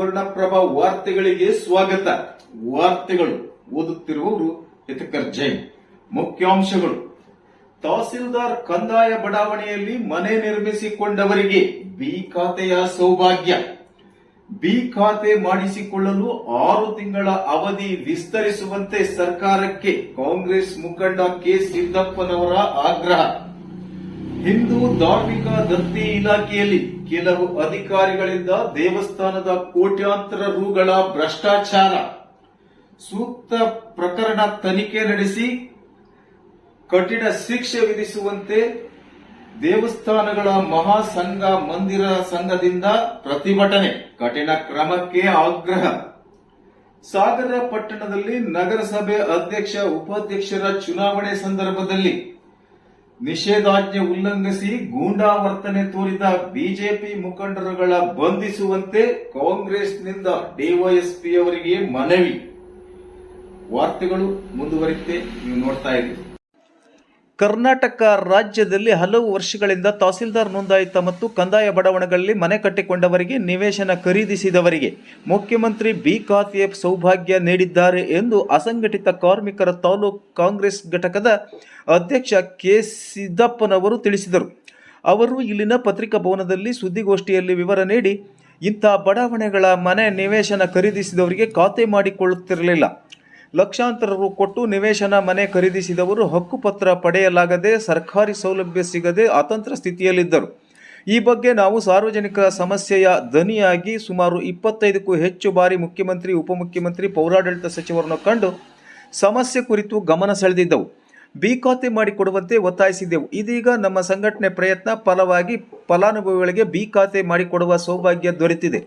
ಸ್ವರ್ಣಪ್ರಭ ವಾರ್ತೆಗಳಿಗೆ ಸ್ವಾಗತ. ವಾರ್ತೆಗಳು ಓದುತ್ತಿರುವವರು ಹಿತಕರ್ ಜೈನ್. ಮುಖ್ಯಾಂಶಗಳು: ತಹಸೀಲ್ದಾರ್ ಕಂದಾಯ ಬಡಾವಣೆಯಲ್ಲಿ ಮನೆ ನಿರ್ಮಿಸಿಕೊಂಡವರಿಗೆ ಬಿ ಖಾತೆಯ ಸೌಭಾಗ್ಯ. ಬಿ ಖಾತೆ ಮಾಡಿಸಿಕೊಳ್ಳಲು 6 ತಿಂಗಳ ಅವಧಿ ವಿಸ್ತರಿಸುವಂತೆ ಸರ್ಕಾರಕ್ಕೆ ಕಾಂಗ್ರೆಸ್ ಮುಖಂಡ ಕೆ ಸಿದ್ದಪ್ಪನವರ ಆಗ್ರಹ. ಹಿಂದೂ ಧಾರ್ಮಿಕ ದತ್ತಿ ಇಲಾಖೆಯಲ್ಲಿ ಕೆಲವು ಅಧಿಕಾರಿಗಳಿಂದ ದೇವಸ್ಥಾನದ ಕೋಟ್ಯಾಂತರ ರುಗಳ ಭ್ರಷ್ಟಾಚಾರ. ಸೂಕ್ತ ಪ್ರಕರಣ ತನಿಖೆ ನಡೆಸಿ ಕಠಿಣ ಶಿಕ್ಷೆ ವಿಧಿಸುವಂತೆ ದೇವಸ್ಥಾನಗಳ ಮಹಾಸಂಘ ಮಂದಿರ ಸಂಘದಿಂದ ಪ್ರತಿಭಟನೆ. ಕಠಿಣ ಕ್ರಮಕ್ಕೆ ಆಗ್ರಹ. ಸಾಗರ ಪಟ್ಟಣದಲ್ಲಿ ನಗರಸಭೆ ಅಧ್ಯಕ್ಷ ಉಪಾಧ್ಯಕ್ಷರ ಚುನಾವಣೆ ಸಂದರ್ಭದಲ್ಲಿ ನಿಷೇಧಾಜ್ಞೆ ಉಲ್ಲಂಘಿಸಿ ಗೂಂಡಾವರ್ತನೆ ತೋರಿದ ಬಿಜೆಪಿ ಮುಖಂಡರುಗಳ ಬಂಧಿಸುವಂತೆ ಕಾಂಗ್ರೆಸ್ನಿಂದ ಡಿವೈಎಸ್ಪಿಯವರಿಗೆ ಮನವಿ. ವಾರ್ತೆಗಳು ಮುಂದುವರಿಯುತ್ತೆ, ನೀವು ನೋಡ್ತಾ ಇದ್ದೀರಿ. ಕರ್ನಾಟಕ ರಾಜ್ಯದಲ್ಲಿ ಹಲವು ವರ್ಷಗಳಿಂದ ತಹಸೀಲ್ದಾರ್ ನೋಂದಾಯಿತ ಮತ್ತು ಕಂದಾಯ ಬಡಾವಣೆಗಳಲ್ಲಿ ಮನೆ ಕಟ್ಟಿಕೊಂಡವರಿಗೆ ನಿವೇಶನ ಖರೀದಿಸಿದವರಿಗೆ ಮುಖ್ಯಮಂತ್ರಿ ಬಿ ಖಾತೆಯ ಸೌಭಾಗ್ಯ ನೀಡಿದ್ದಾರೆ ಎಂದು ಅಸಂಘಟಿತ ಕಾರ್ಮಿಕರ ತಾಲೂಕು ಕಾಂಗ್ರೆಸ್ ಘಟಕದ ಅಧ್ಯಕ್ಷ ಕೆ ಸಿದ್ದಪ್ಪನವರು ತಿಳಿಸಿದರು. ಅವರು ಇಲ್ಲಿನ ಪತ್ರಿಕಾ ಭವನದಲ್ಲಿ ಸುದ್ದಿಗೋಷ್ಠಿಯಲ್ಲಿ ವಿವರ ನೀಡಿ, ಇಂಥ ಬಡಾವಣೆಗಳ ಮನೆ ನಿವೇಶನ ಖರೀದಿಸಿದವರಿಗೆ ಖಾತೆ ಮಾಡಿಕೊಳ್ಳುತ್ತಿರಲಿಲ್ಲ. ಲಕ್ಷಾಂತರ ರು ಕೊಟ್ಟು ನಿವೇಶನ ಮನೆ ಖರೀದಿಸಿದವರು ಹಕ್ಕುಪತ್ರ ಪಡೆಯಲಾಗದೆ ಸರ್ಕಾರಿ ಸೌಲಭ್ಯ ಸಿಗದೆ ಅತಂತ್ರ ಸ್ಥಿತಿಯಲ್ಲಿದ್ದರು. ಈ ಬಗ್ಗೆ ನಾವು ಸಾರ್ವಜನಿಕರ ಸಮಸ್ಯೆಯ ದನಿಯಾಗಿ ಸುಮಾರು 25ಕ್ಕೂ ಹೆಚ್ಚು ಬಾರಿ ಮುಖ್ಯಮಂತ್ರಿ, ಉಪಮುಖ್ಯಮಂತ್ರಿ, ಪೌರಾಡಳಿತ ಸಚಿವರನ್ನು ಕಂಡು ಸಮಸ್ಯೆ ಕುರಿತು ಗಮನ ಸೆಳೆದಿದ್ದೆವು. ಬಿ ಖಾತೆ ಮಾಡಿಕೊಡುವಂತೆ ಒತ್ತಾಯಿಸಿದ್ದೆವು. ಇದೀಗ ನಮ್ಮ ಸಂಘಟನೆ ಪ್ರಯತ್ನ ಫಲವಾಗಿ ಫಲಾನುಭವಿಗಳಿಗೆ ಬಿ ಖಾತೆ ಮಾಡಿಕೊಡುವ ಸೌಭಾಗ್ಯ ದೊರೆತಿದೆ.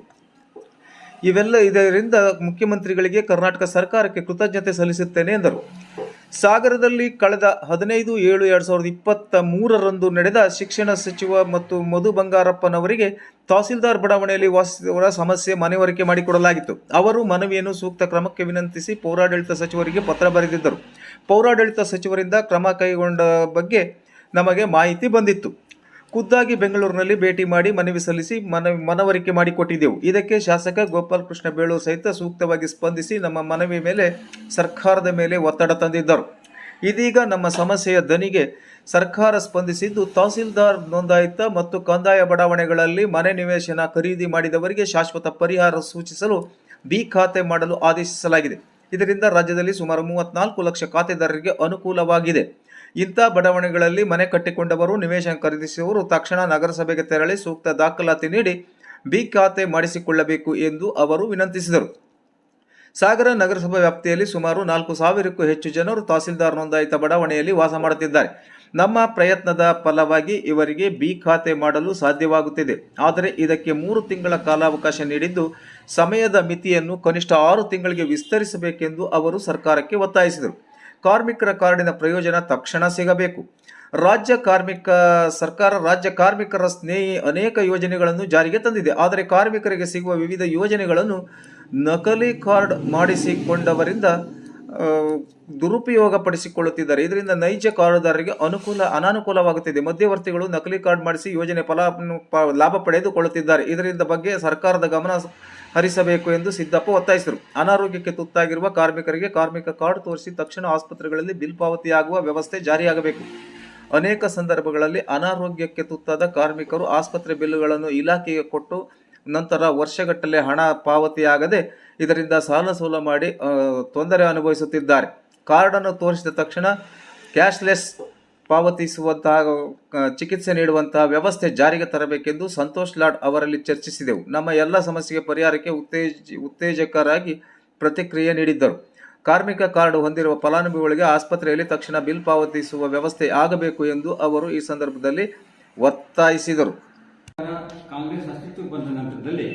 ಇದರಿಂದ ಮುಖ್ಯಮಂತ್ರಿಗಳಿಗೆ, ಕರ್ನಾಟಕ ಸರ್ಕಾರಕ್ಕೆ ಕೃತಜ್ಞತೆ ಸಲ್ಲಿಸುತ್ತೇನೆ ಎಂದರು. ಸಾಗರದಲ್ಲಿ ಕಳೆದ 15/7/2023 ನಡೆದ ಶಿಕ್ಷಣ ಸಚಿವ ಮತ್ತು ಮಧು ಬಂಗಾರಪ್ಪನವರಿಗೆ ತಹಸೀಲ್ದಾರ್ ಬಡಾವಣೆಯಲ್ಲಿ ವಾಸಿಸುವವರ ಸಮಸ್ಯೆ ಮನವರಿಕೆ ಮಾಡಿಕೊಡಲಾಗಿತ್ತು. ಅವರು ಮನವಿಯನ್ನು ಸೂಕ್ತ ಕ್ರಮಕ್ಕೆ ವಿನಂತಿಸಿ ಪೌರಾಡಳಿತ ಸಚಿವರಿಗೆ ಪತ್ರ ಬರೆದಿದ್ದರು. ಪೌರಾಡಳಿತ ಸಚಿವರಿಂದ ಕ್ರಮ ಕೈಗೊಂಡ ಬಗ್ಗೆ ನಮಗೆ ಮಾಹಿತಿ ಬಂದಿತ್ತು. ಖುದ್ದಾಗಿ ಬೆಂಗಳೂರಿನಲ್ಲಿ ಭೇಟಿ ಮಾಡಿ ಮನವಿ ಸಲ್ಲಿಸಿ ಮನವರಿಕೆ ಮಾಡಿಕೊಟ್ಟಿದ್ದೆವು. ಇದಕ್ಕೆ ಶಾಸಕ ಗೋಪಾಲ್ ಕೃಷ್ಣ ಬೇಳೂರು ಸಹಿತ ಸೂಕ್ತವಾಗಿ ಸ್ಪಂದಿಸಿ ನಮ್ಮ ಮನವಿ ಮೇಲೆ ಸರ್ಕಾರದ ಮೇಲೆ ಒತ್ತಡ ತಂದಿದ್ದರು. ಇದೀಗ ನಮ್ಮ ಸಮಸ್ಯೆಯ ದನಿಗೆ ಸರ್ಕಾರ ಸ್ಪಂದಿಸಿದ್ದು, ತಹಸೀಲ್ದಾರ್ ನೋಂದಾಯಿತ ಮತ್ತು ಕಂದಾಯ ಬಡಾವಣೆಗಳಲ್ಲಿ ಮನೆ ನಿವೇಶನ ಖರೀದಿ ಮಾಡಿದವರಿಗೆ ಶಾಶ್ವತ ಪರಿಹಾರ ಸೂಚಿಸಲು ಬಿ ಖಾತೆ ಮಾಡಲು ಆದೇಶಿಸಲಾಗಿದೆ. ಇದರಿಂದ ರಾಜ್ಯದಲ್ಲಿ ಸುಮಾರು 34 ಲಕ್ಷ ಖಾತೆದಾರರಿಗೆ ಅನುಕೂಲವಾಗಿದೆ. ಇಂಥ ಬಡಾವಣೆಗಳಲ್ಲಿ ಮನೆ ಕಟ್ಟಿಕೊಂಡವರು, ನಿವೇಶನ ಖರೀದಿಸುವವರು ತಕ್ಷಣ ನಗರಸಭೆಗೆ ತೆರಳಿ ಸೂಕ್ತ ದಾಖಲಾತಿ ನೀಡಿ ಬಿ ಖಾತೆ ಮಾಡಿಸಿಕೊಳ್ಳಬೇಕು ಎಂದು ಅವರು ವಿನಂತಿಸಿದರು. ಸಾಗರ ನಗರಸಭಾ ವ್ಯಾಪ್ತಿಯಲ್ಲಿ ಸುಮಾರು 4,000ಕ್ಕೂ ಹೆಚ್ಚು ಜನರು ತಹಸೀಲ್ದಾರ್ ನೋಂದಾಯಿತ ಬಡಾವಣೆಯಲ್ಲಿ ವಾಸ ಮಾಡುತ್ತಿದ್ದಾರೆ. ನಮ್ಮ ಪ್ರಯತ್ನದ ಫಲವಾಗಿ ಇವರಿಗೆ ಬಿ ಖಾತೆ ಮಾಡಲು ಸಾಧ್ಯವಾಗುತ್ತಿದೆ. ಆದರೆ ಇದಕ್ಕೆ 3 ತಿಂಗಳ ಕಾಲಾವಕಾಶ ನೀಡಿದ್ದು, ಸಮಯದ ಮಿತಿಯನ್ನು ಕನಿಷ್ಠ 6 ತಿಂಗಳಿಗೆ ವಿಸ್ತರಿಸಬೇಕೆಂದು ಅವರು ಸರ್ಕಾರಕ್ಕೆ ಒತ್ತಾಯಿಸಿದರು. ಕಾರ್ಮಿಕರ ಕಾರ್ಡಿನ ಪ್ರಯೋಜನ ತಕ್ಷಣ ಸಿಗಬೇಕು. ಸರ್ಕಾರ ರಾಜ್ಯ ಕಾರ್ಮಿಕರ ಸ್ನೇಹಿ ಅನೇಕ ಯೋಜನೆಗಳನ್ನು ಜಾರಿಗೆ ತಂದಿದೆ. ಆದರೆ ಕಾರ್ಮಿಕರಿಗೆ ಸಿಗುವ ವಿವಿಧ ಯೋಜನೆಗಳನ್ನು ನಕಲಿ ಕಾರ್ಡ್ ಮಾಡಿಸಿಕೊಂಡವರಿಂದ ದುರುಪಯೋಗ ಪಡಿಸಿಕೊಳ್ಳುತ್ತಿದ್ದಾರೆ. ಇದರಿಂದ ನೈಜ ಕಾರ್ಡುದಾರರಿಗೆ ಅನಾನುಕೂಲವಾಗುತ್ತಿದೆ. ಮಧ್ಯವರ್ತಿಗಳು ನಕಲಿ ಕಾರ್ಡ್ ಮಾಡಿಸಿ ಯೋಜನೆ ಲಾಭ ಪಡೆದುಕೊಳ್ಳುತ್ತಿದ್ದಾರೆ. ಇದರಿಂದ ಬಗ್ಗೆ ಸರ್ಕಾರದ ಗಮನ ಹರಿಸಬೇಕು ಎಂದು ಸಿದ್ದಪ್ಪ ಒತ್ತಾಯಿಸಿದರು. ಅನಾರೋಗ್ಯಕ್ಕೆ ತುತ್ತಾಗಿರುವ ಕಾರ್ಮಿಕರಿಗೆ ಕಾರ್ಮಿಕ ಕಾರ್ಡ್ ತೋರಿಸಿ ತಕ್ಷಣ ಆಸ್ಪತ್ರೆಗಳಲ್ಲಿ ಬಿಲ್ ಪಾವತಿಯಾಗುವ ವ್ಯವಸ್ಥೆ ಜಾರಿಯಾಗಬೇಕು. ಅನೇಕ ಸಂದರ್ಭಗಳಲ್ಲಿ ಅನಾರೋಗ್ಯಕ್ಕೆ ತುತ್ತಾದ ಕಾರ್ಮಿಕರು ಆಸ್ಪತ್ರೆ ಬಿಲ್ಗಳನ್ನು ಇಲಾಖೆಗೆ ಕೊಟ್ಟು ನಂತರ ವರ್ಷಗಟ್ಟಲೆ ಹಣ ಪಾವತಿಯಾಗದೆ ಇದರಿಂದ ಸಾಲ ಸೋಲ ಮಾಡಿ ತೊಂದರೆ ಅನುಭವಿಸುತ್ತಿದ್ದಾರೆ. ಕಾರ್ಡನ್ನು ತೋರಿಸಿದ ತಕ್ಷಣ ಕ್ಯಾಶ್ಲೆಸ್ ಪಾವತಿಸುವಂತಹ ಚಿಕಿತ್ಸೆ ನೀಡುವಂತಹ ವ್ಯವಸ್ಥೆ ಜಾರಿಗೆ ತರಬೇಕೆಂದು ಸಂತೋಷ್ ಲಾಡ್ ಅವರಲ್ಲಿ ಚರ್ಚಿಸಿದೆವು. ನಮ್ಮ ಎಲ್ಲ ಸಮಸ್ಯೆಗೆ ಪರಿಹಾರಕ್ಕೆ ಉತ್ತೇಜಕರಾಗಿ ಪ್ರತಿಕ್ರಿಯೆ ನೀಡಿದ್ದರು. ಕಾರ್ಮಿಕ ಕಾರ್ಡ್ ಹೊಂದಿರುವ ಫಲಾನುಭವಿಗಳಿಗೆ ಆಸ್ಪತ್ರೆಯಲ್ಲಿ ತಕ್ಷಣ ಬಿಲ್ ಪಾವತಿಸುವ ವ್ಯವಸ್ಥೆ ಆಗಬೇಕು ಎಂದು ಅವರು ಈ ಸಂದರ್ಭದಲ್ಲಿ ಒತ್ತಾಯಿಸಿದರು. ಕಾಂಗ್ರೆಸ್ ಅಸ್ತಿತ್ವಕ್ಕೆ ಬಂದ ನಂತರದಲ್ಲಿ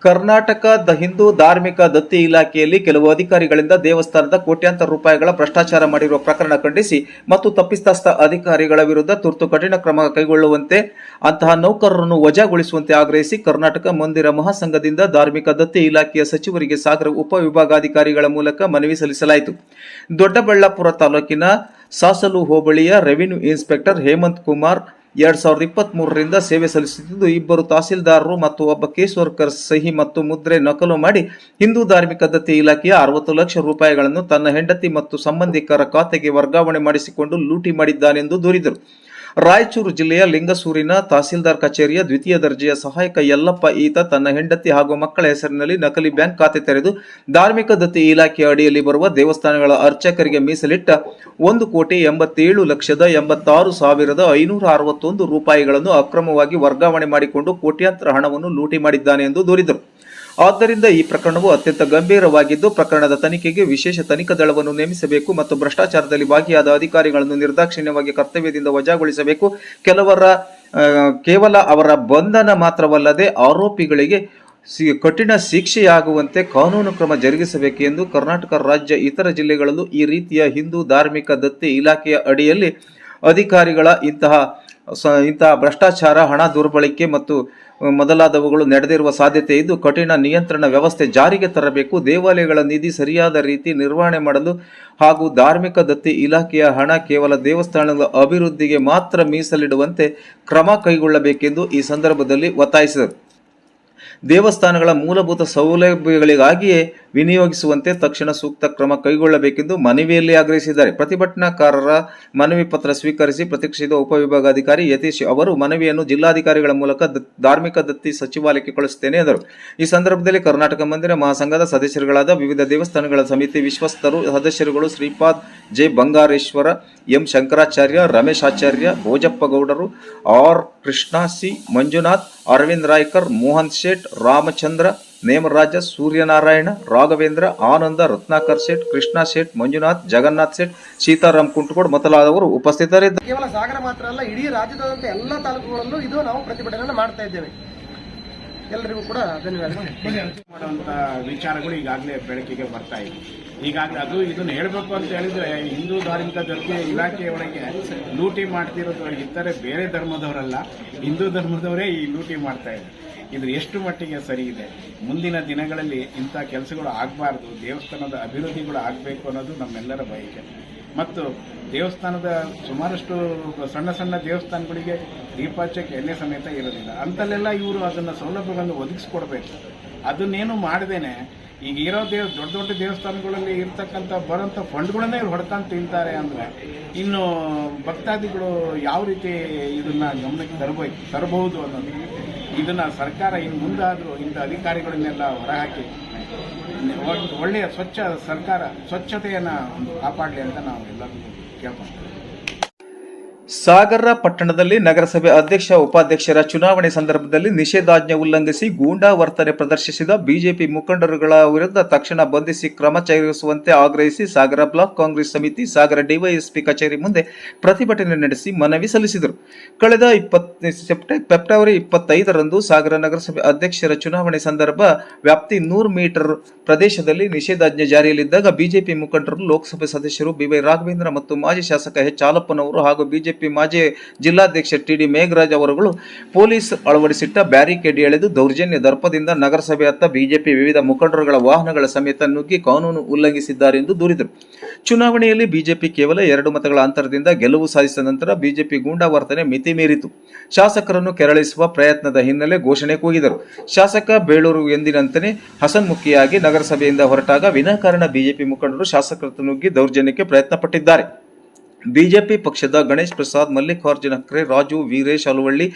ಕರ್ನಾಟಕ ಹಿಂದೂ ಧಾರ್ಮಿಕ ದತ್ತಿ ಇಲಾಖೆಯಲ್ಲಿ ಕೆಲವು ಅಧಿಕಾರಿಗಳಿಂದ ದೇವಸ್ಥಾನದ ಕೋಟ್ಯಾಂತರ ರೂಪಾಯಿಗಳ ಭ್ರಷ್ಟಾಚಾರ ಮಾಡಿರುವ ಪ್ರಕರಣ ಖಂಡಿಸಿ ಮತ್ತು ತಪ್ಪಿತಸ್ಥ ಅಧಿಕಾರಿಗಳ ವಿರುದ್ಧ ತುರ್ತು ಕಠಿಣ ಕ್ರಮ ಕೈಗೊಳ್ಳುವಂತೆ, ಅಂತಹ ನೌಕರರನ್ನು ವಜಾಗೊಳಿಸುವಂತೆ ಆಗ್ರಹಿಸಿ ಕರ್ನಾಟಕ ಮಂದಿರ ಮಹಾಸಂಘದಿಂದ ಧಾರ್ಮಿಕ ದತ್ತಿ ಇಲಾಖೆಯ ಸಚಿವರಿಗೆ ಸಾಗರ ಉಪವಿಭಾಗಾಧಿಕಾರಿಗಳ ಮೂಲಕ ಮನವಿ ಸಲ್ಲಿಸಲಾಯಿತು. ದೊಡ್ಡಬಳ್ಳಾಪುರ ತಾಲೂಕಿನ ಸಾಸಲು ಹೋಬಳಿಯ ರೆವಿನ್ಯೂ ಇನ್ಸ್ಪೆಕ್ಟರ್ ಹೇಮಂತ್ ಕುಮಾರ್ 2023ರಿಂದ ಸೇವೆ ಸಲ್ಲಿಸುತ್ತಿದ್ದು, ಇಬ್ಬರು ತಹಸೀಲ್ದಾರರು ಮತ್ತು ಒಬ್ಬ ಕೇಸ್ ವರ್ಕರ್ ಸಹಿ ಮತ್ತು ಮುದ್ರೆ ನಕಲು ಮಾಡಿ ಹಿಂದೂ ಧಾರ್ಮಿಕ ದತ್ತಿ ಇಲಾಖೆಯ 60 ಲಕ್ಷ ರೂಪಾಯಿಗಳನ್ನು ತನ್ನ ಹೆಂಡತಿ ಮತ್ತು ಸಂಬಂಧಿಕರ ಖಾತೆಗೆ ವರ್ಗಾವಣೆ ಮಾಡಿಸಿಕೊಂಡು ಲೂಟಿ ಮಾಡಿದ್ದಾನೆಂದು ದೂರಿದರು. ರಾಯಚೂರು ಜಿಲ್ಲೆಯ ಲಿಂಗಸೂರಿನ ತಹಸೀಲ್ದಾರ್ ಕಚೇರಿಯ ದ್ವಿತೀಯ ದರ್ಜೆಯ ಸಹಾಯಕ ಯಲ್ಲಪ್ಪ ಈತ ತನ್ನ ಹೆಂಡತಿ ಹಾಗೂ ಮಕ್ಕಳ ಹೆಸರಿನಲ್ಲಿ ನಕಲಿ ಬ್ಯಾಂಕ್ ಖಾತೆ ತೆರೆದು ಧಾರ್ಮಿಕ ದತ್ತಿ ಇಲಾಖೆಯ ಅಡಿಯಲ್ಲಿ ಬರುವ ದೇವಸ್ಥಾನಗಳ ಅರ್ಚಕರಿಗೆ ಮೀಸಲಿಟ್ಟ 1,87,86,561 ರೂಪಾಯಿಗಳನ್ನು ಅಕ್ರಮವಾಗಿ ವರ್ಗಾವಣೆ ಮಾಡಿಕೊಂಡು ಕೋಟ್ಯಾಂತರ ಹಣವನ್ನು ಲೂಟಿ ಮಾಡಿದ್ದಾನೆ ಎಂದು ದೂರಿದರು. ಆದ್ದರಿಂದ ಈ ಪ್ರಕರಣವು ಅತ್ಯಂತ ಗಂಭೀರವಾಗಿದ್ದು, ಪ್ರಕರಣದ ತನಿಖೆಗೆ ವಿಶೇಷ ತನಿಖಾ ದಳವನ್ನು ನೇಮಿಸಬೇಕು ಮತ್ತು ಭ್ರಷ್ಟಾಚಾರದಲ್ಲಿ ಭಾಗಿಯಾದ ಅಧಿಕಾರಿಗಳನ್ನು ನಿರ್ದಾಕ್ಷಿಣ್ಯವಾಗಿ ಕರ್ತವ್ಯದಿಂದ ವಜಾಗೊಳಿಸಬೇಕು. ಕೇವಲ ಅವರ ಬಂಧನ ಮಾತ್ರವಲ್ಲದೆ ಆರೋಪಿಗಳಿಗೆ ಕಠಿಣ ಶಿಕ್ಷೆಯಾಗುವಂತೆ ಕಾನೂನು ಕ್ರಮ ಜರುಗಿಸಬೇಕು ಎಂದು ಕರ್ನಾಟಕ ರಾಜ್ಯ ಇತರ ಜಿಲ್ಲೆಗಳಲ್ಲೂ ಈ ರೀತಿಯ ಹಿಂದೂ ಧಾರ್ಮಿಕ ದತ್ತಿ ಇಲಾಖೆಯ ಅಡಿಯಲ್ಲಿ ಅಧಿಕಾರಿಗಳ ಇಂತಹ ಭ್ರಷ್ಟಾಚಾರ, ಹಣ ದುರ್ಬಳಕೆ ಮತ್ತು ಮೊದಲಾದವುಗಳು ನಡೆದಿರುವ ಸಾಧ್ಯತೆ ಇದ್ದು, ಕಠಿಣ ನಿಯಂತ್ರಣ ವ್ಯವಸ್ಥೆ ಜಾರಿಗೆ ತರಬೇಕು. ದೇವಾಲಯಗಳ ನಿಧಿ ಸರಿಯಾದ ರೀತಿ ನಿರ್ವಹಣೆ ಮಾಡಲು ಹಾಗೂ ಧಾರ್ಮಿಕ ದತ್ತಿ ಇಲಾಖೆಯ ಹಣ ಕೇವಲ ದೇವಸ್ಥಾನಗಳ ಅಭಿವೃದ್ಧಿಗೆ ಮಾತ್ರ ಮೀಸಲಿಡುವಂತೆ ಕ್ರಮ ಕೈಗೊಳ್ಳಬೇಕೆಂದು ಈ ಸಂದರ್ಭದಲ್ಲಿ ಒತ್ತಾಯಿಸಿದರು. ದೇವಸ್ಥಾನಗಳ ಮೂಲಭೂತ ಸೌಲಭ್ಯಗಳಿಗಾಗಿಯೇ ವಿನಿಯೋಗಿಸುವಂತೆ ತಕ್ಷಣ ಸೂಕ್ತ ಕ್ರಮ ಕೈಗೊಳ್ಳಬೇಕೆಂದು ಮನವಿಯಲ್ಲಿ ಆಗ್ರಹಿಸಿದ್ದಾರೆ. ಪ್ರತಿಭಟನಾಕಾರರ ಮನವಿ ಪತ್ರ ಸ್ವೀಕರಿಸಿ ಪ್ರತಿಕ್ರಿಯಿಸಿದ ಉಪವಿಭಾಗಾಧಿಕಾರಿ ಯತೀಶ್ ಅವರು, ಮನವಿಯನ್ನು ಜಿಲ್ಲಾಧಿಕಾರಿಗಳ ಮೂಲಕ ಧಾರ್ಮಿಕ ದತ್ತಿ ಸಚಿವಾಲಯಕ್ಕೆ ಕಳಿಸುತ್ತೇನೆ ಎಂದರು. ಈ ಸಂದರ್ಭದಲ್ಲಿ ಕರ್ನಾಟಕ ಮಂದಿರ ಮಹಾಸಂಘದ ಸದಸ್ಯರುಗಳಾದ ವಿವಿಧ ದೇವಸ್ಥಾನಗಳ ಸಮಿತಿ ವಿಶ್ವಸ್ತರು ಸದಸ್ಯರುಗಳು ಶ್ರೀಪಾದ್ ಜೆ ಬಂಗಾರೇಶ್ವರ, ಎಂ ಶಂಕರಾಚಾರ್ಯ, ರಮೇಶ್ ಆಚಾರ್ಯ, ಭೋಜಪ್ಪ ಗೌಡರು, ಆರ್ ಕೃಷ್ಣ, ಸಿ ಮಂಜುನಾಥ್, ಅರವಿಂದ್ ರಾಯ್ಕರ್, ಮೋಹನ್ ಶೇಟ್, ರಾಮಚಂದ್ರ, ನೇಮರಾಜ, ಸೂರ್ಯನಾರಾಯಣ, ರಾಘವೇಂದ್ರ, ಆನಂದ, ರತ್ನಾಕರ್ ಶೇಟ್, ಕೃಷ್ಣ ಶೇಟ್, ಮಂಜುನಾಥ್, ಜಗನ್ನಾಥ್ ಶೇಟ್, ಸೀತಾರಾಮ್ ಕುಂಟಗೋಡ್ ಮೊದಲಾದವರು ಉಪಸ್ಥಿತರಿದ್ದರು. ಕೇವಲ ಸಾಗರ ಮಾತ್ರ ಅಲ್ಲ, ಇಡೀ ರಾಜ್ಯದಾದ್ಯಂತ ಎಲ್ಲ ತಾಲೂಕುಗಳಲ್ಲೂ ಇದು ನಾವು ಪ್ರತಿಭಟನೆ ಮಾಡ್ತಾ ಇದ್ದೇವೆ. ಎಲ್ಲರಿಗೂ ಕೂಡ ಧನ್ಯವಾದಗಳು. ಮಾಡುವಂತ ವಿಚಾರಗಳು ಈಗಾಗಲೇ ಬೆಳಕಿಗೆ ಬರ್ತಾ ಇದೆ. ಈಗಾಗಲೇ ಅದು ಇದನ್ನು ಹೇಳಬೇಕು ಅಂತ ಹೇಳಿದ್ರೆ, ಹಿಂದೂ ಧಾರ್ಮಿಕ ದತ್ತಿ ಇಲಾಖೆಯೊಳಗೆ ಲೂಟಿ ಮಾಡ್ತಿರೋದು ಇತರೆ ಬೇರೆ ಧರ್ಮದವರಲ್ಲ, ಹಿಂದೂ ಧರ್ಮದವರೇ ಈ ಲೂಟಿ ಮಾಡ್ತಾ ಇದೆ. ಇದು ಎಷ್ಟು ಮಟ್ಟಿಗೆ ಸರಿ ಇದೆ? ಮುಂದಿನ ದಿನಗಳಲ್ಲಿ ಇಂಥ ಕೆಲಸಗಳು ಆಗಬಾರ್ದು, ದೇವಸ್ಥಾನದ ಅಭಿವೃದ್ಧಿಗಳು ಆಗಬೇಕು ಅನ್ನೋದು ನಮ್ಮೆಲ್ಲರ ಬಯಕೆ. ಮತ್ತು ದೇವಸ್ಥಾನದ ಸುಮಾರಷ್ಟು ಸಣ್ಣ ಸಣ್ಣ ದೇವಸ್ಥಾನಗಳಿಗೆ ದೀಪಾಚಕ್ಕೆ ಎಣ್ಣೆ ಸಮೇತ ಇರೋದಿಲ್ಲ. ಅಂತಲ್ಲೆಲ್ಲ ಇವರು ಅದನ್ನು ಸೌಲಭ್ಯಗಳನ್ನು ಒದಗಿಸ್ಕೊಡ್ಬೇಕು. ಅದನ್ನೇನು ಮಾಡದೇನೆ ಈಗ ಇರೋ ದೊಡ್ಡ ದೊಡ್ಡ ದೇವಸ್ಥಾನಗಳಲ್ಲಿ ಇರ್ತಕ್ಕಂಥ ಬರೋಂಥ ಫಂಡ್ಗಳನ್ನೇ ಇವ್ರು ಹೊಡ್ಕೊಂಡು ತಿಂತಾರೆ ಅಂದರೆ, ಇನ್ನು ಭಕ್ತಾದಿಗಳು ಯಾವ ರೀತಿ ಇದನ್ನ ಗಮನಕ್ಕೆ ತರಬಹುದು ಅನ್ನೋದು. ಇದನ್ನ ಸರ್ಕಾರ ಇನ್ನು ಮುಂದಾದರೂ ಇಂಥ ಅಧಿಕಾರಿಗಳನ್ನೆಲ್ಲ ಹೊರಹಾಕಿ ಒಳ್ಳೆಯ ಸ್ವಚ್ಛತೆಯನ್ನು ಕಾಪಾಡಲಿ ಅಂತ ನಾವು ಎಲ್ಲರಿಗೂ ಕೇಳ್ಕೊಳ್ತೇವೆ. ಸಾಗರ ಪಟ್ಟಣದಲ್ಲಿ ನಗರಸಭೆ ಅಧ್ಯಕ್ಷ ಉಪಾಧ್ಯಕ್ಷರ ಚುನಾವಣೆ ಸಂದರ್ಭದಲ್ಲಿ ನಿಷೇಧಾಜ್ಞೆ ಉಲ್ಲಂಘಿಸಿ ಗೂಂಡಾ ವರ್ತನೆ ಪ್ರದರ್ಶಿಸಿದ ಬಿಜೆಪಿ ಮುಖಂಡರುಗಳ ವಿರುದ್ಧ ತಕ್ಷಣ ಬಂಧಿಸಿ ಕ್ರಮ ಜರುಗಿಸುವಂತೆ ಆಗ್ರಹಿಸಿ ಸಾಗರ ಬ್ಲಾಕ್ ಕಾಂಗ್ರೆಸ್ ಸಮಿತಿ ಸಾಗರ ಡಿವೈಎಸ್ಪಿ ಕಚೇರಿ ಮುಂದೆ ಪ್ರತಿಭಟನೆ ನಡೆಸಿ ಮನವಿ ಸಲ್ಲಿಸಿದರು. ಕಳೆದ ಫೆಬ್ರವರಿ 25ರಂದು ಸಾಗರ ನಗರಸಭೆ ಅಧ್ಯಕ್ಷರ ಚುನಾವಣೆ ಸಂದರ್ಭ ವ್ಯಾಪ್ತಿ 100 ಮೀಟರ್ ಪ್ರದೇಶದಲ್ಲಿ ನಿಷೇಧಾಜ್ಞೆ ಜಾರಿಯಲ್ಲಿದ್ದಾಗ ಬಿಜೆಪಿ ಮುಖಂಡರು, ಲೋಕಸಭೆ ಸದಸ್ಯರು ಬಿವೈ ರಾಘವೇಂದ್ರ ಮತ್ತು ಮಾಜಿ ಶಾಸಕ ಎಚ್ ಹಾಲಪ್ಪನವರು ಹಾಗೂ ಬಿಜೆಪಿ ಮಾಜಿ ಜಿಲ್ಲಾಧ್ಯಕ್ಷ ಟಿ.ಡಿ. ಮೇಘರಾಜ್ ಅವರುಗಳು ಪೊಲೀಸ್ ಅಳವಡಿಸಿಟ್ಟ ಬ್ಯಾರಿಕೇಡ್ ಎಳೆದು ದೌರ್ಜನ್ಯ ದರ್ಪದಿಂದ ನಗರಸಭೆಯತ್ತ ಬಿಜೆಪಿ ವಿವಿಧ ಮುಖಂಡರುಗಳ ವಾಹನಗಳ ಸಮೇತ ನುಗ್ಗಿ ಕಾನೂನು ಉಲ್ಲಂಘಿಸಿದ್ದಾರೆ ಎಂದು ದೂರಿದರು. ಚುನಾವಣೆಯಲ್ಲಿ ಬಿಜೆಪಿ ಕೇವಲ 2 ಮತಗಳ ಅಂತರದಿಂದ ಗೆಲುವು ಸಾಧಿಸಿದ ನಂತರ ಬಿಜೆಪಿ ಗೂಂಡಾ ವರ್ತನೆ ಮಿತಿ ಮೀರಿತು. ಶಾಸಕರನ್ನು ಕೆರಳಿಸುವ ಪ್ರಯತ್ನದ ಹಿನ್ನೆಲೆ ಘೋಷಣೆ ಕೂಗಿದರು. ಶಾಸಕ ಬೇಳೂರು ಎಂದಿನಂತೆ ಹಸನ್ಮುಖಿಯಾಗಿ ನಗರಸಭೆಯಿಂದ ಹೊರಟಾಗ ವಿನಾಕಾರಣ ಬಿಜೆಪಿ ಮುಖಂಡರು ಶಾಸಕರನ್ನು ನುಗ್ಗಿ ದೌರ್ಜನ್ಯಕ್ಕೆ ಪ್ರಯತ್ನಪಟ್ಟಿದ್ದಾರೆ. ಬಿಜೆಪಿ ಪಕ್ಷದ ಗಣೇಶ್ ಪ್ರಸಾದ್, ಮಲ್ಲಿಕಾರ್ಜುನ ಖರೆ, ರಾಜು, ವೀರೇಶ್ ಅಲುವಳ್ಳಿ,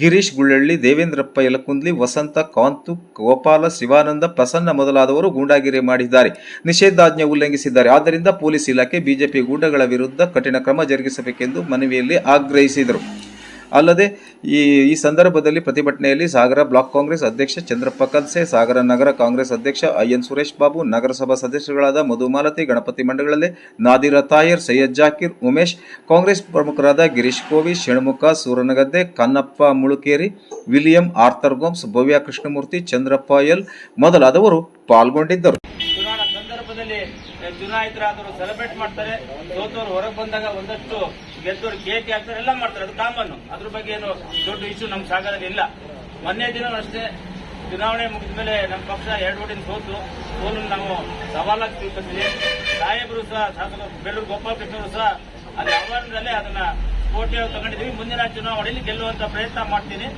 ಗಿರೀಶ್ ಗುಳ್ಳಳ್ಳಿ, ದೇವೇಂದ್ರಪ್ಪ ಯಲಕುಂದ್ಲಿ, ವಸಂತ, ಕಾಂತು, ಗೋಪಾಲ, ಶಿವಾನಂದ, ಪ್ರಸನ್ನ ಮೊದಲಾದವರು ಗೂಂಡಾಗಿರಿ ಮಾಡಿದ್ದಾರೆ, ನಿಷೇಧಾಜ್ಞೆ ಉಲ್ಲಂಘಿಸಿದ್ದಾರೆ. ಆದ್ದರಿಂದ ಪೊಲೀಸ್ ಇಲಾಖೆ ಬಿಜೆಪಿ ಗೂಂಡಾಗಳ ವಿರುದ್ಧ ಕಠಿಣ ಕ್ರಮ ಜರುಗಿಸಬೇಕೆಂದು ಮನವಿಯಲ್ಲಿ ಆಗ್ರಹಿಸಿದರು. ಅಲ್ಲದೆ ಈ ಸಂದರ್ಭದಲ್ಲಿ ಪ್ರತಿಭಟನೆಯಲ್ಲಿ ಸಾಗರ ಬ್ಲಾಕ್ ಕಾಂಗ್ರೆಸ್ ಅಧ್ಯಕ್ಷ ಚಂದ್ರಪ್ಪ ಕಲ್ಸೆ, ಸಾಗರ ನಗರ ಕಾಂಗ್ರೆಸ್ ಅಧ್ಯಕ್ಷ ಐಎನ್ ಸುರೇಶ್ ಬಾಬು, ನಗರಸಭಾ ಸದಸ್ಯರುಗಳಾದ ಮಧುಮಾಲತಿ, ಗಣಪತಿ ಮಂಡಗಳಲ್ಲಿ ನಾದಿರಾ ತಾಯರ್, ಸೈಯದ್ ಜಾಕೀರ್, ಉಮೇಶ್, ಕಾಂಗ್ರೆಸ್ ಪ್ರಮುಖರಾದ ಗಿರೀಶ್ ಕೋವಿ, ಷಣ್ಮುಖ ಸೂರನಗದ್ದೆ, ಕನ್ನಪ್ಪ ಮುಳುಕೇರಿ, ವಿಲಿಯಂ ಆರ್ಥರ್ ಗೋಮ್ಸ್, ಭವ್ಯ ಕೃಷ್ಣಮೂರ್ತಿ, ಚಂದ್ರಪ್ಪ ಎಲ್ ಮೊದಲಾದವರು ಪಾಲ್ಗೊಂಡಿದ್ದರು. ಚುನಾವಣಾ ಸಂದರ್ಭದಲ್ಲಿ ಚುನಾಯಿತರಾದವರು ಸೆಲೆಬ್ರೇಟ್ ಮಾಡ್ತಾರೆ, ಸೋತವರು ಹೊರಗೆ ಬಂದಾಗ ಒಂದಷ್ಟು ಗೆದ್ದವರು ಕೇಕ್ ಹಾಕ್ತಾರೆ, ಎಲ್ಲ ಮಾಡ್ತಾರೆ. ಅದು ಕಾಮನ್. ಅದ್ರ ಬಗ್ಗೆ ಏನು ದೊಡ್ಡ ಇಶ್ಯೂ ನಮ್ಮ ಸಾಗರದಲ್ಲಿ ಇಲ್ಲ. ಮೊನ್ನೆ ದಿನ ಅಷ್ಟೇ ಚುನಾವಣೆ ಮುಗಿದ ಮೇಲೆ ನಮ್ಮ ಪಕ್ಷ 2 ಓಟಿನ ಸೋಲು ನಾವು ಸವಾಲಾಗಿ ಸ್ವೀಕರಿಸಿದೆ. ಸಾಹೇಬರು ಸಹ ಶಾಸಕರು ಬೆಳ್ಳೂರು ಗೋಪಾಲಕೃಷ್ಣರು ಸಹ ಅಲ್ಲಿ ಆಹ್ವಾನದಲ್ಲೇ ಅದನ್ನ ಪೋಟಿಯಾಗಿ ತಗೊಂಡಿದ್ವಿ. ಮುಂದಿನ ಚುನಾವಣೆಯಲ್ಲಿ ಗೆಲ್ಲುವಂತ ಪ್ರಯತ್ನ ಮಾಡ್ತೀನಿ,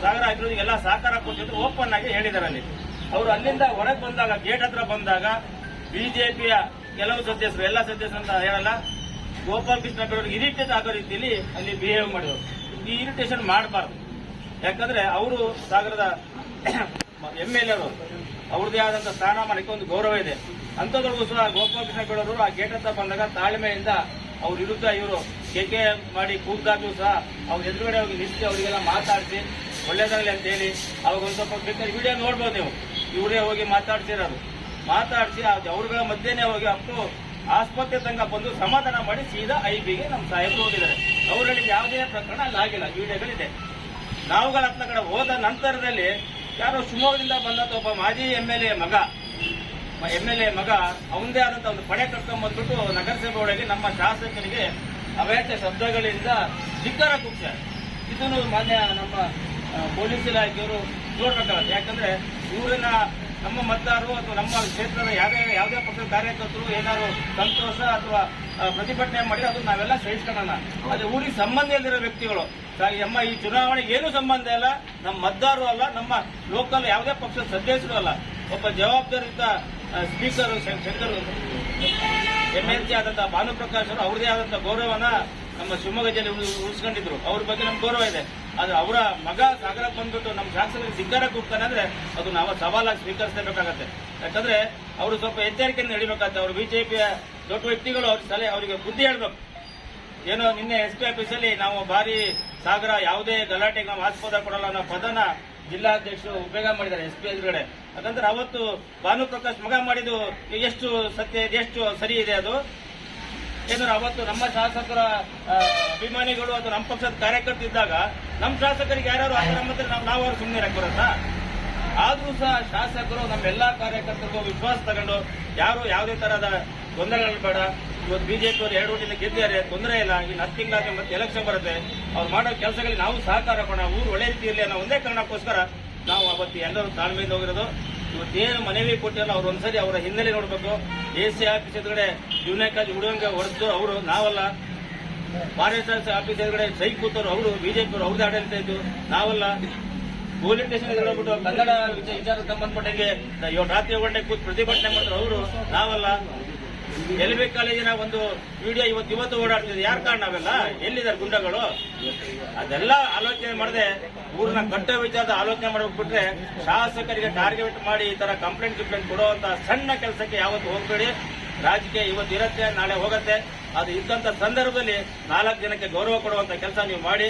ಸಾಗರ ಅಭಿವೃದ್ಧಿಗೆಲ್ಲ ಸಹಕಾರ ಕೊಡ್ತಿದ್ರು ಓಪನ್ ಆಗಿ ಹೇಳಿದ್ದಾರೆ. ಅಲ್ಲಿ ಅವರು ಅಲ್ಲಿಂದ ಹೊರಗೆ ಬಂದಾಗ, ಗೇಟ್ ಹತ್ರ ಬಂದಾಗ ಬಿಜೆಪಿಯ ಕೆಲವು ಸದಸ್ಯರು, ಎಲ್ಲ ಸದಸ್ಯರು ಅಂತ ಹೇಳಲ್ಲ, ಗೋಪಾಲಕೃಷ್ಣ ಬೆಳ್ಳೂರಿಗೆ ಇರಿಟೇಟ್ ಆಗೋ ರೀತಿಯಲ್ಲಿ ಅಲ್ಲಿ ಬಿಹೇವ್ ಮಾಡಿದ್ರು. ಈ ಇರಿಟೇಷನ್ ಮಾಡಬಾರ್ದು. ಯಾಕಂದ್ರೆ ಅವರು ಸಾಗರದ MLA ಅವರು, ಅವ್ರದ್ದೇ ಆದಂತಹ ಸ್ಥಾನಮಾನಕ್ಕೆ ಒಂದು ಗೌರವ ಇದೆ. ಅಂಥದ್ರಿಗೂ ಸಹ ಗೋಪಾಲಕೃಷ್ಣ ಬೆಳ್ಳೂರು ಆ ಗೇಟ್ ಹತ್ರ ಬಂದಾಗ ತಾಳ್ಮೆಯಿಂದ ಅವ್ರ ವಿರುದ್ಧ ಇವರು ಕೇಕೆ ಮಾಡಿ ಕೂಗ್ದಾಗ್ಲೂ ಸಹ ಅವ್ರ ಎದುರುಗಡೆ ಹೋಗಿ ನಿಂತು ಅವರಿಗೆಲ್ಲ ಮಾತಾಡಿಸಿ ಒಳ್ಳೇದಾಗಲಿ ಅಂತ ಹೇಳಿ ಅವಾಗ ಒಂದು ಸ್ವಲ್ಪ ಬೇಕಾದ್ರೆ ವಿಡಿಯೋ ನೋಡ್ಬೋದು ನೀವು. ಇವರೇ ಹೋಗಿ ಮಾತಾಡ್ಸಿರೋದು, ಮಾತಾಡಿಸಿ ಅವ್ರಗಳ ಮಧ್ಯೆನೇ ಹೋಗಿ ಅಷ್ಟು ಆಸ್ಪತ್ರೆ ತನಕ ಬಂದು ಸಮಾಧಾನ ಮಾಡಿ ಸೀದಾ IBಗೆ ನಮ್ಮ ಸಾಹೇಬರು ಹೋಗಿದ್ದಾರೆ. ಅವರಲ್ಲಿ ಯಾವುದೇ ಪ್ರಕರಣ ಅಲ್ಲಿ ಆಗಿಲ್ಲ, ವಿಡಿಯೋಗಳಿದೆ. ನಾವುಗಳ ಹತ್ತ ಕಡೆ ಹೋದ ನಂತರದಲ್ಲಿ ಯಾರೋ ಶಿವಮೊಗ್ಗದಿಂದ ಬಂದಂತ ಒಬ್ಬ ಮಾಜಿ MLA ಮಗ ಅವಂದೇ ಆದಂತ ಒಂದು ಪಡೆ ಕಟ್ಕೊಂಡ್ ಬಂದ್ಬಿಟ್ಟು ನಗರಸಭೆ ಒಳಗೆ ನಮ್ಮ ಶಾಸಕರಿಗೆ ಅವ್ಯಾಚ್ಯ ಶಬ್ದಗಳಿಂದ ಧಿಕ್ಕಾರ ಕೂಗ್ತಾರೆ. ಇದನ್ನು ಮಾನ್ಯ ನಮ್ಮ ಪೊಲೀಸ್ ಇಲಾಖೆಯವರು ನೋಡ್ಬೇಕಾಗುತ್ತೆ. ಯಾಕಂದ್ರೆ ಊರಿನ ನಮ್ಮ ಮತದಾರರು ಅಥವಾ ನಮ್ಮ ಕ್ಷೇತ್ರದ ಯಾವುದೇ ಪಕ್ಷದ ಕಾರ್ಯಕರ್ತರು ಏನಾದ್ರು ಸಂತೋಷ ಅಥವಾ ಪ್ರತಿಭಟನೆ ಮಾಡಿ ಅದನ್ನು ನಾವೆಲ್ಲ ಸಹಿಸ್ಕೊಳ್ಳೋಣ. ಅದೇ ಊರಿಗೆ ಸಂಬಂಧ ಇಲ್ಲದಿರೋ ವ್ಯಕ್ತಿಗಳು ಈ ಚುನಾವಣೆಗೆ ಏನೂ ಸಂಬಂಧ ಇಲ್ಲ, ನಮ್ಮ ಮತದಾರರು ಅಲ್ಲ, ನಮ್ಮ ಲೋಕಲ್ ಯಾವುದೇ ಪಕ್ಷದ ಸದಸ್ಯರು ಅಲ್ಲ. ಒಬ್ಬ ಜವಾಬ್ದಾರಿಯುತ ಸ್ಪೀಕರ್ ಶಂಕರ್ MLC ಆದಂತಹ ಭಾನುಪ್ರಕಾಶ್ ಅವರು ಅವ್ರದೇ ಆದಂತಹ ಗೌರವನ ನಮ್ಮ ಶಿವಮೊಗ್ಗ ಜಿಲ್ಲೆ ಉಳಿಸ್ಕೊಂಡಿದ್ರು. ಅವ್ರ ಬಗ್ಗೆ ನಮ್ಗೆ ಗೌರವ ಇದೆ. ಆದ್ರೆ ಅವರ ಮಗ ಸಾಗರಕ್ಕೆ ಬಂದ್ಬಿಟ್ಟು ನಮ್ಮ ಶಾಸಕರಿಗೆ ಧಿಕ್ಕಾರ ಕೂಗ್ತಾನೆ ಅಂದ್ರೆ ಅದು ನಾವು ಸವಾಲಾಗಿ ಸ್ವೀಕರಿಸಬೇಕಾಗತ್ತೆ. ಯಾಕಂದ್ರೆ ಅವರು ಸ್ವಲ್ಪ ಎಚ್ಚರಿಕೆಯನ್ನು ನಡಿಬೇಕಾಗತ್ತೆ. ಅವರು ಬಿಜೆಪಿಯ ದೊಡ್ಡ ವ್ಯಕ್ತಿಗಳು ಅವರಿಗೆ ಬುದ್ಧಿ ಹೇಳ್ಬೇಕು. ಏನೋ ನಿನ್ನೆ SP ಆಫೀಸಲ್ಲಿ ನಾವು ಬಾರಿ ಸಾಗರ ಯಾವುದೇ ಗಲಾಟೆಗೆ ನಾವು ಆಸ್ಪದ ಕೊಡಲ್ಲ ಅನ್ನೋ ಪದನ ಜಿಲ್ಲಾಧ್ಯಕ್ಷರು ಉಪಯೋಗ ಮಾಡಿದ್ದಾರೆ SP ಎದುರುಗಡೆ. ಯಾಕಂದ್ರೆ ಅವತ್ತು ಭಾನುಪ್ರಕಾಶ್ ಮಗ ಮಾಡಿದ್ದು ಎಷ್ಟು ಸತ್ಯ ಇದೆ, ಎಷ್ಟು ಸರಿ ಇದೆ ಅದು. ಏನಾದ್ರು ಅವತ್ತು ನಮ್ಮ ಶಾಸಕರ ಅಭಿಮಾನಿಗಳು ಅಥವಾ ನಮ್ಮ ಪಕ್ಷದ ಕಾರ್ಯಕರ್ತರಿದ್ದಾಗ ನಮ್ಮ ಶಾಸಕರಿಗೆ ಯಾರು ಆತರ ಮತ್ತೆ ನಾವು ಅವ್ರು ಸುಮ್ಮನೆ ಇರಕ್ಕೆ ಬರುತ್ತಾ? ಆದ್ರೂ ಸಹ ಶಾಸಕರು ನಮ್ಮೆಲ್ಲಾ ಕಾರ್ಯಕರ್ತರಿಗೂ ವಿಶ್ವಾಸ ತಗೊಂಡು ಯಾರು ಯಾವುದೇ ತರಹದ ಗೊಂದಲಗಳು ಬೇಡ. ಇವತ್ತು ಬಿಜೆಪಿ ಅವರು 2 ಓಟಿಂದ ಗೆದ್ದಿದ್ದಾರೆ, ತೊಂದರೆ ಇಲ್ಲ. ಇನ್ನು 10 ತಿಂಗಳಾದ್ರೆ ಮತ್ತೆ ಎಲೆಕ್ಷನ್ ಬರುತ್ತೆ. ಅವ್ರು ಮಾಡೋ ಕೆಲಸಗಳಿಗೆ ನಾವು ಸಹಕಾರ ಕೊಡೋಣ, ಊರು ಒಳ್ಳೆ ರೀತಿ ಇರಲಿ ಅನ್ನೋ ಒಂದೇ ಕಾರಣಕ್ಕೋಸ್ಕರ ನಾವು ಅವತ್ತು ಎಲ್ಲರೂ ತಾಳ್ಮೆಯಿಂದ ಹೋಗಿರೋದು. ಇವತ್ತೇನು ಮನವಿ ಕೊಟ್ಟಿರಲ್ಲ ಅವ್ರು ಒಂದ್ಸರಿ ಅವರ ಹಿನ್ನೆಲೆ ನೋಡ್ಬೇಕು. AC ಆಫೀಸ್ ಎದುರುಗಡೆ ಜೀವನಕ್ಕಾಗಿ ಉಡುವಂಗೆ ಹೊಡೆದು ಅವರು ನಾವಲ್ಲ. ಫಾರೆಸ್ಟ್ ಆಫೀಸ್ ಎದುರುಗಡೆ ಸೈಕ್ ಕೂತವ್ರು ಅವರು, ಬಿಜೆಪಿ ಅವರು ಅವ್ರದ್ದು ಆಡಳಿತ ಇದ್ದು ನಾವಲ್ಲ. ಪೊಲೀಸ್ ಸ್ಟೇಷನ್ ಎದುರುಬಿಟ್ಟು ಕನ್ನಡ ವಿಚಾರಕ್ಕೆ ಸಂಬಂಧಪಟ್ಟಂಗೆ ರಾತ್ರಿ ಗಂಟೆ ಕೂತು ಪ್ರತಿಭಟನೆ ಮಾಡಿದ್ರು ಅವರು, ನಾವಲ್ಲ. LB ಕಾಲೇಜಿನ ಒಂದು ವಿಡಿಯೋ ಇವತ್ತು ಓಡಾಡ್ತಿದೆ. ಯಾರ ಕಾರಣ ನಾವೆಲ್ಲ? ಎಲ್ಲಿದ್ದಾರೆ ಗುಂಡಗಳು? ಅದೆಲ್ಲ ಆಲೋಚನೆ ಮಾಡದೆ ಊರಿನ ಕಟ್ಟೋ ವಿಚಾರದ ಆಲೋಚನೆ ಮಾಡಬಿಟ್ರೆ ಶಾಸಕರಿಗೆ ಟಾರ್ಗೆಟ್ ಮಾಡಿ ಈ ತರ ಕಂಪ್ಲೇಂಟ್ ಕೊಡುವಂತ ಸಣ್ಣ ಕೆಲಸಕ್ಕೆ ಯಾವತ್ತು ಹೋಗ್ಬೇಡಿ. ರಾಜಕೀಯ ಇವತ್ತು ಇರುತ್ತೆ, ನಾಳೆ ಹೋಗುತ್ತೆ. ಅದು ಇದ್ದಂತ ಸಂದರ್ಭದಲ್ಲಿ 4 ಜನಕ್ಕೆ ಗೌರವ ಕೊಡುವಂತ ಕೆಲಸ ನೀವು ಮಾಡಿ.